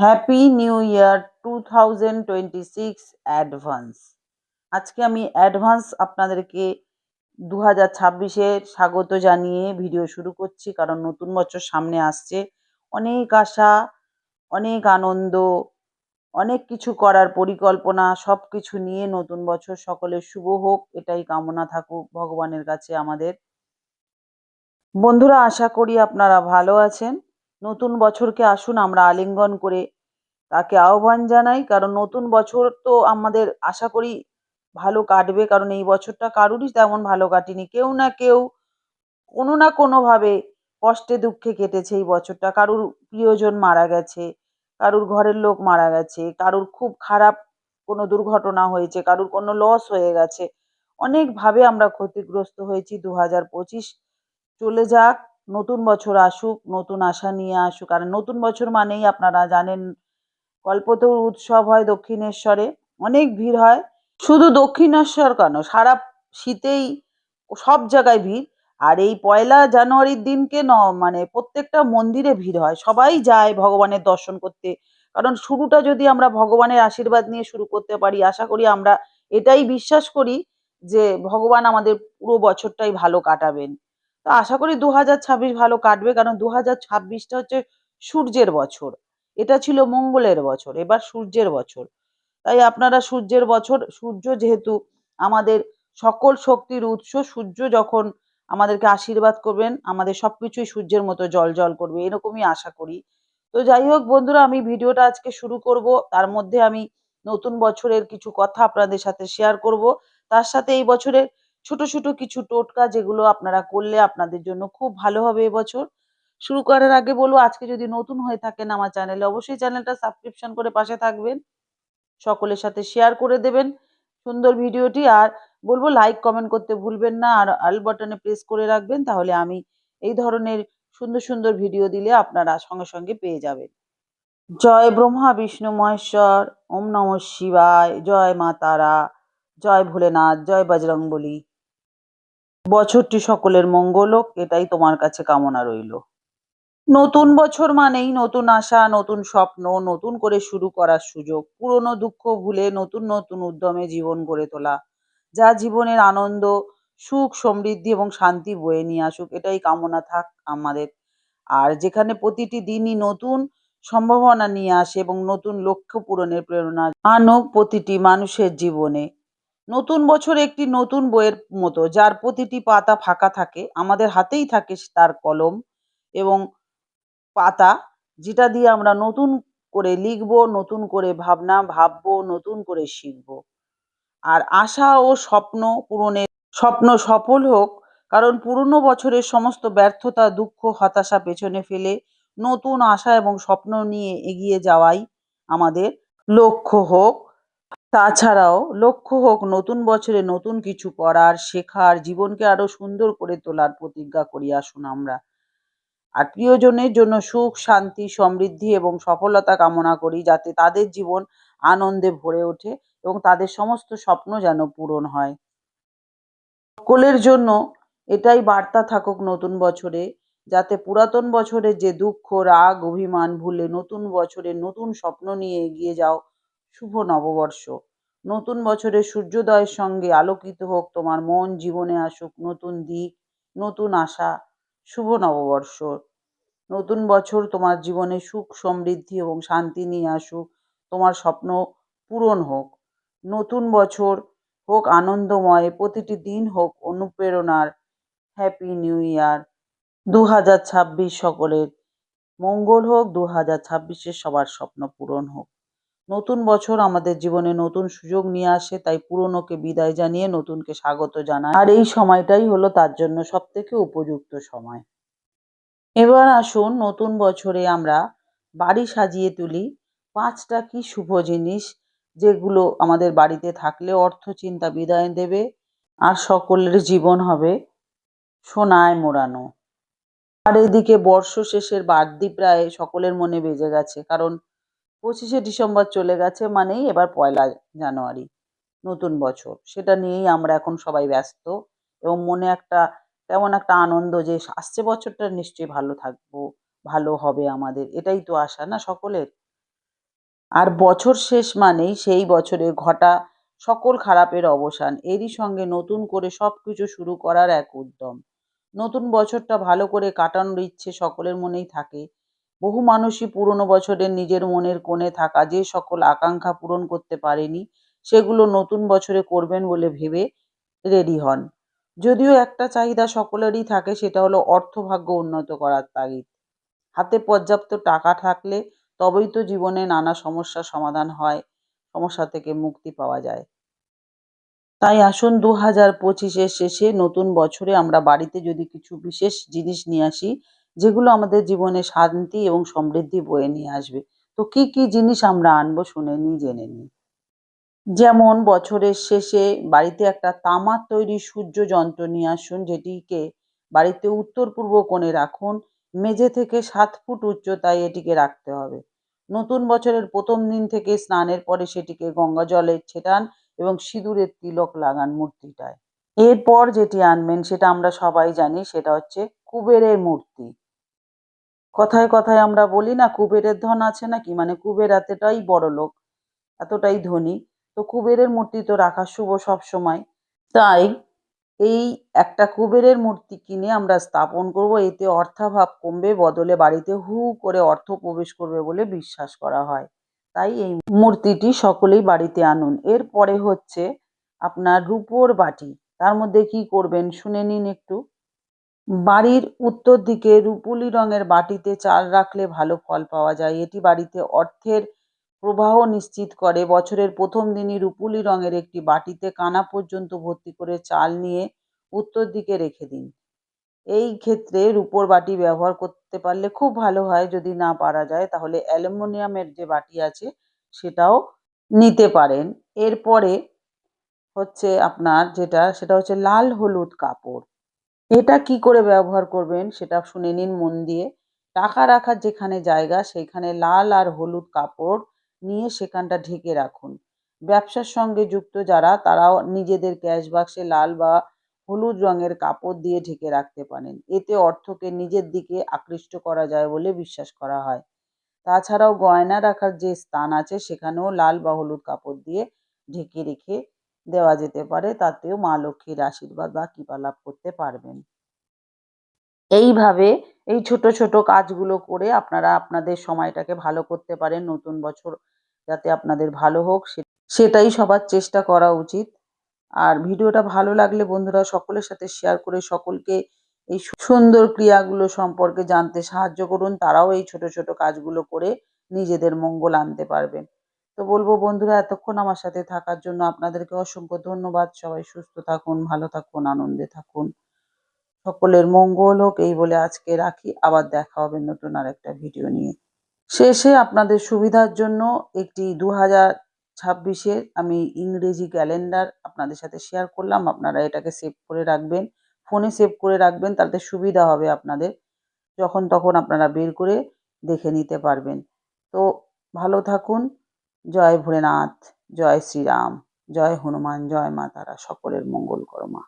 Happy new year 2026 advance. আজকে আমি advance আপনাদেরকে 2026-এর স্বাগত জানিয়ে ভিডিও শুরু করছি, কারণ নতুন বছর সামনে আসছে। অনেক আশা, অনেক আনন্দ, অনেক কিছু করার পরিকল্পনা, সব কিছু নিয়ে নতুন বছর সকলের শুভ হোক, এটাই কামনা থাকুক ভগবানের কাছে আমাদের। বন্ধুরা, আশা করি আপনারা ভালো আছেন। নতুন বছরকে আসুন আমরা আলিঙ্গন করে তাকে আহ্বান জানাই, কারণ নতুন বছর তো আমাদের আশা করি ভালো কাটবে, কারণ এই বছরটা কারুরই তেমন ভালো কাটেনি। কেউ না কেউ কোনো না কোনোভাবে কষ্টে দুঃখে কেটেছে এই বছরটা। কারুর প্রিয়জন মারা গেছে, কারুর ঘরের লোক মারা গেছে, কারুর খুব খারাপ কোনো দুর্ঘটনা হয়েছে, কারুর কোনো লস হয়ে গেছে। অনেকভাবে আমরা ক্ষতিগ্রস্ত হয়েছি। 2025 চলে যাক, নতুন বছর আসুক, নতুন আশা নিয়ে আসুক। কারণ নতুন বছর মানেই আপনারা জানেন কল্পতরু উৎসব হয় দক্ষিণেশ্বরে, অনেক ভিড় হয়। শুধু দক্ষিণেশ্বর কেন, সারা শীতেই সব জায়গায় ভিড়। আর এই পয়লা জানুয়ারির দিনকে মানে প্রত্যেকটা মন্দিরে ভিড় হয়, সবাই যায় ভগবানের দর্শন করতে। কারণ শুরুটা যদি আমরা ভগবানের আশীর্বাদ নিয়ে শুরু করতে পারি, আশা করি আমরা এটাই বিশ্বাস করি যে ভগবান আমাদের পুরো বছরটাই ভালো কাটাবেন। তো আশা করি 2026 ভালো কাটবে, কারণ 2026টা হচ্ছে সূর্যের বছর। এটা ছিল মঙ্গলের বছর, এবার সূর্যের বছর। তাই আপনারা সূর্যের বছর, সূর্য যেহেতু আমাদের সকল শক্তির উৎস, সূর্য যখন আমাদেরকে আশীর্বাদ করবেন, আমাদের সবকিছুই সূর্যের মতো জ্বলজ্বল করবে, এরকমই আশা করি। তো যাই হোক বন্ধুরা, আমি ভিডিওটা আজকে শুরু করব, তার মধ্যে আমি নতুন বছরের কিছু কথা আপনাদের সাথে শেয়ার করব। তার সাথে এই বছরের ছোট ছোট কিছু টোটকা, যেগুলো আপনারা করলে আপনাদের জন্য খুব ভালো হবে এবছর। শুরু করার আগে বলবো, আজকে যদি নতুন হয়ে থাকেন আমার চ্যানেলে, অবশ্যই চ্যানেলটা সাবস্ক্রিপশন করে পাশে থাকবেন, সকলের সাথে শেয়ার করে দেবেন সুন্দর ভিডিওটি। আর বলবো লাইক কমেন্ট করতে ভুলবেন না, আর আল বাটনে প্রেস করে রাখবেন, তাহলে আমি এই ধরনের সুন্দর সুন্দর ভিডিও দিলে আপনারা সঙ্গে সঙ্গে পেয়ে যাবেন। জয় ব্রহ্মা বিষ্ণু মহেশ্বর, ওম নমঃ শিবায়, জয় মা তারা, জয় ভোলেনাথ, জয় বজরংবলী। বছরটি সকলের মঙ্গল হোক, এটাই তোমার কাছে কামনা রইল। নতুন বছর মানেই নতুন আশা, নতুন স্বপ্ন, নতুন করে শুরু করার সুযোগ, পুরনো দুঃখ ভুলে নতুন নতুন উদ্যমে জীবন গড়ে তোলা, যা জীবনের আনন্দ, সুখ, সমৃদ্ধি এবং শান্তি বয়ে নিয়ে আসুক, এটাই কামনা থাক আমাদের। আর যেখানে প্রতিটি দিনই নতুন সম্ভাবনা নিয়ে আসে এবং নতুন লক্ষ্য পূরণের প্রেরণা আনুক প্রতিটি মানুষের জীবনে। নতুন বছর একটি নতুন বইয়ের মতো, যার প্রতিটি পাতা ফাঁকা থাকে, আমাদের হাতেই থাকে তার কলম এবং পাতা, যেটা দিয়ে আমরা নতুন করে লিখবো, নতুন করে ভাবনা ভাববো, নতুন করে শিখবো। আর আশা ও স্বপ্ন পূরণের, স্বপ্ন সফল হোক, কারণ পুরনো বছরের সমস্ত ব্যর্থতা, দুঃখ, হতাশা পেছনে ফেলে নতুন আশা এবং স্বপ্ন নিয়ে এগিয়ে যাওয়াই আমাদের লক্ষ্য হোক। তাছাড়াও লক্ষ্য হোক নতুন বছরে নতুন কিছু করার, শেখার, জীবনকে আরো সুন্দর করে তোলার প্রতিজ্ঞা করি আসুন আমরা। আর প্রিয়জনের জন্য সুখ, শান্তি, সমৃদ্ধি এবং সফলতা কামনা করি, যাতে তাদের জীবন আনন্দে ভরে ওঠে এবং তাদের সমস্ত স্বপ্ন যেন পূরণ হয়। সকলের জন্য এটাই বার্তা থাকুক নতুন বছরে, যাতে পুরাতন বছরের যে দুঃখ, রাগ, অভিমান ভুলে নতুন বছরে নতুন স্বপ্ন নিয়ে এগিয়ে যাও। শুভ নববর্ষ। নতুন বছরের সূর্যোদয়ের সঙ্গে আলোকিত হোক তোমার মন, জীবনে আসুক নতুন দিক, নতুন আশা। শুভ নববর্ষ। নতুন বছর তোমার জীবনে সুখ, সমৃদ্ধি এবং শান্তি নিয়ে আসুক, তোমার স্বপ্ন পূরণ হোক। নতুন বছর হোক আনন্দময়, প্রতিটি দিন হোক অনুপ্রেরণার। হ্যাপি নিউ ইয়ার 2026 সকলের মঙ্গল হোক, 2026-এ সবার স্বপ্ন পূরণ হোক। নতুন বছর আমাদের জীবনে নতুন সুযোগ নিয়ে আসে, তাই পুরনোকে বিদায় জানিয়ে নতুনকে স্বাগত জানাই। আর এই সময়টাই হলো তার জন্য সবথেকে উপযুক্ত সময়। এবার আসুন নতুন বছরে আমরা বাড়ি সাজিয়ে তুলি 5টা কি শুভ জিনিস, যেগুলো আমাদের বাড়িতে থাকলে অর্থ চিন্তা বিদায় দেবে আর সকলের জীবন হবে সোনায় মোড়ানো। আর এদিকে বর্ষ শেষের বাদ্যি প্রায় সকলের মনে বেজে গেছে, কারণ 25শে ডিসেম্বর চলে গেছে, মানেই এবার পয়লা জানুয়ারি নতুন বছর। সেটা নিয়েই আমরা এখন সবাই ব্যস্ত এবং মনে একটা তেমন একটা আনন্দ যে আসছে বছরটা নিশ্চয়ই ভালো থাকবো, ভালো হবে আমাদের, এটাই তো আশা না সকলের। আর বছর শেষ মানেই সেই বছরে ঘটা সকল খারাপের অবসান, এরই সঙ্গে নতুন করে সবকিছু শুরু করার এক উদ্যম। নতুন বছরটা ভালো করে কাটানোর ইচ্ছে সকলের মনেই থাকে। বহু মানুষই পুরনো বছরের নিজের মনের কোণে থাকা যে সকল আকাঙ্ক্ষা পূরণ করতে পারেনি, সেগুলো নতুন বছরে করবেন বলে ভেবে রেডি হন। যদিও একটা চাহিদা সকলেরই থাকে, সেটা হলো অর্থভাগ্য উন্নত করার তাগিদ। হাতে পর্যাপ্ত টাকা থাকলে তবেই তো জীবনে নানা সমস্যার সমাধান হয়, সমস্যা থেকে মুক্তি পাওয়া যায়। তাই আসুন 2025-এর শেষে নতুন বছরে আমরা বাড়িতে যদি কিছু বিশেষ জিনিস নিয়ে আসি, যেগুলো আমাদের জীবনে শান্তি এবং সমৃদ্ধি বয়ে নিয়ে আসবে। তো কি কি জিনিস আমরা আনবো শুনে নিই, জেনে নিই। যেমন বছরের শেষে বাড়িতে একটা তামার তৈরি সূর্য যন্ত্র নিয়ে আসুন, যেটিকে বাড়িতে উত্তর পূর্ব কোণে রাখুন। মেঝে থেকে 7 ফুট উচ্চতায় এটিকে রাখতে হবে। নতুন বছরের প্রথম দিন থেকে স্নানের পরে সেটিকে গঙ্গা জলে ছেটান এবং সিঁদুরের তিলক লাগান মূর্তিটায়। এরপর যেটি আনবেন সেটা আমরা সবাই জানি, সেটা হচ্ছে কুবেরের মূর্তি। কথায় কথায় আমরা বলি না, কুবেরের ধন আছে নাকি, মানে কুবের এতটাই বড়লোক, এতটাই ধনী। তো কুবেরের মূর্তি তো রাখা শুভ সবসময়। তাই এই একটা কুবেরের মূর্তি কিনে আমরা স্থাপন করব, এতে অর্থাভাব কমবে, বদলে বাড়িতে হু হু করে অর্থ প্রবেশ করবে বলে বিশ্বাস করা হয়। তাই এই মূর্তিটি সকলেই বাড়িতে আনুন। এরপরে হচ্ছে আপনার রূপোর বাটি। তার মধ্যে কি করবেন শুনে নিন একটু। বাড়ির উত্তর দিকে রুপোলি রঙের বাটিতে চাল রাখলে ভালো ফল পাওয়া যায়। এটি বাড়িতে অর্থের প্রবাহ নিশ্চিত করে। বছরের প্রথম দিনই রুপোলি রঙের একটি বাটিতে কানা পর্যন্ত ভর্তি করে চাল নিয়ে উত্তর দিকে রেখে দিন। এই ক্ষেত্রে রুপোর বাটি ব্যবহার করতে পারলে খুব ভালো হয়। যদি না পারা যায় তাহলে অ্যালুমিনিয়ামের যে বাটি আছে সেটাও নিতে পারেন। এরপরে হচ্ছে আপনার যেটা, সেটা হচ্ছে লাল হলুদ কাপড়। এটা কি করে ব্যবহার করবেন সেটা শুনে নিন মন দিয়ে। টাকা রাখার যেখানে জায়গা সেখানে লাল আর হলুদ কাপড় নিয়ে সেখানটা ঢেকে রাখুন। ব্যবসার সঙ্গে যুক্ত যারা, তারাও নিজেদের ক্যাশ বাক্সে লাল বা হলুদ রঙের কাপড় দিয়ে ঢেকে রাখতে পারেন। এতে অর্থকে নিজের দিকে আকৃষ্ট করা যায় বলে বিশ্বাস করা হয়। তাছাড়াও গয়না রাখার যে স্থান আছে সেখানেও লাল বা হলুদ কাপড় দিয়ে ঢেকে রেখে দেওয়া যেতে পারে। তাতেও মা লক্ষ্মীর আশীর্বাদ বা কৃপা লাভ করতে পারবেন। এইভাবে এই ছোট ছোট কাজগুলো করে আপনারা আপনাদের সময়টাকে ভালো করতে পারেন। নতুন বছর যাতে আপনাদের ভালো হোক সেটাই সবার চেষ্টা করা উচিত। আর ভিডিওটা ভালো লাগলে বন্ধুরা সকলের সাথে শেয়ার করে সকলকে এই সুন্দর ক্রিয়াগুলো সম্পর্কে জানতে সাহায্য করুন। তারাও এই ছোট ছোট কাজগুলো করে নিজেদের মঙ্গল আনতে পারবেন। তো বলবো বন্ধুরা, এতক্ষণ আমার সাথে থাকার জন্য আপনাদেরকে অসংখ্য ধন্যবাদ। সবাই সুস্থ থাকুন, ভালো থাকুন, আনন্দে থাকুন। সকলের মঙ্গল হোক এই বলে আজকে রাখি। আবার দেখা হবে নতুন আরেকটা ভিডিও নিয়ে। শেষে আপনাদের সুবিধার জন্য একটি 2026-এর আমি ইংরেজি ক্যালেন্ডার আপনাদের সাথে শেয়ার করলাম। আপনারা এটাকে সেভ করে রাখবেন, ফোনে সেভ করে রাখবেন, তাতে সুবিধা হবে আপনাদের। যখন তখন আপনারা বের করে দেখে নিতে পারবেন। তো ভালো থাকুন। জয় ভোলেনাথ, জয় শ্রীরাম, জয় হনুমান, জয় মা তারা। সকলের মঙ্গল করো মা।